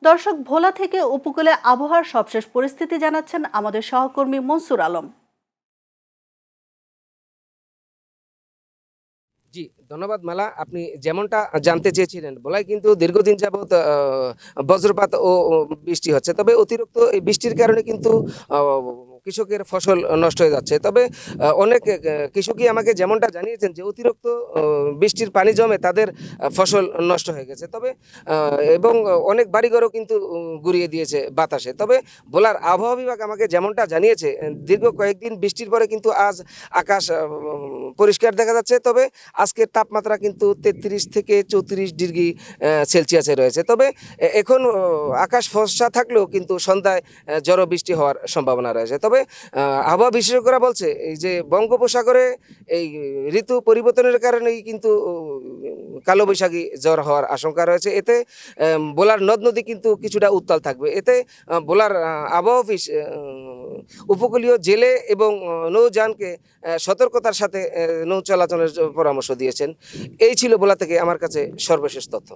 দর্শক, ভোলা থেকে উপকূলে আবহাওয়ার সবশেষ পরিস্থিতি জানাচ্ছেন আমাদের সহকর্মী মনসুর আলম। জি, ধন্যবাদ মালা। আপনি যেমনটা জানতে চেয়েছিলেন, ভোলায় কিন্তু দীর্ঘদিন যাবৎ বজ্রপাত ও বৃষ্টি হচ্ছে। তবে অতিরিক্ত এই বৃষ্টির কারণে কিন্তু আ কৃষকের ফসল নষ্ট হয়ে যাচ্ছে। তবে অনেক কৃষকই আমাকে যেমনটা জানিয়েছেন যে অতিরিক্ত বৃষ্টির পানি জমে তাদের ফসল নষ্ট হয়ে গেছে। তবে আ এবং অনেক বাড়িঘরও কিন্তু গুঁড়িয়ে দিয়েছে বাতাসে। তবে ভোলার আবহাওয়া বিভাগ আমাকে যেমনটা জানিয়েছে, দীর্ঘ কয়েকদিন বৃষ্টির পরে কিন্তু আজ আকাশ পরিষ্কার দেখা যাচ্ছে। তবে আজকের তাপমাত্রা কিন্তু ৩৩ থেকে ৩৪ ডিগ্রি সেলসিয়াসে রয়েছে। তবে এখন আকাশ ফর্সা থাকলেও কিন্তু সন্ধ্যায় ঝড়ো বৃষ্টি হওয়ার সম্ভাবনা রয়েছে। তবে আবহাওয়া বিশেষজ্ঞরা বলছে এই যে বঙ্গোপসাগরে এই ঋতু পরিবর্তনের কারণেই কিন্তু কালোবৈশাখী ঝড় হওয়ার আশঙ্কা রয়েছে। এতে ভোলার নদ নদী কিন্তু কিছুটা উত্তাল থাকবে। এতে ভোলার আবহাওয়া অফিস উপকূলীয় জেলে এবং নৌযানকে সতর্কতার সাথে নৌ চলাচলের পরামর্শ দিয়েছেন। এই ছিল ভোলা থেকে আমার কাছে সর্বশেষ তথ্য।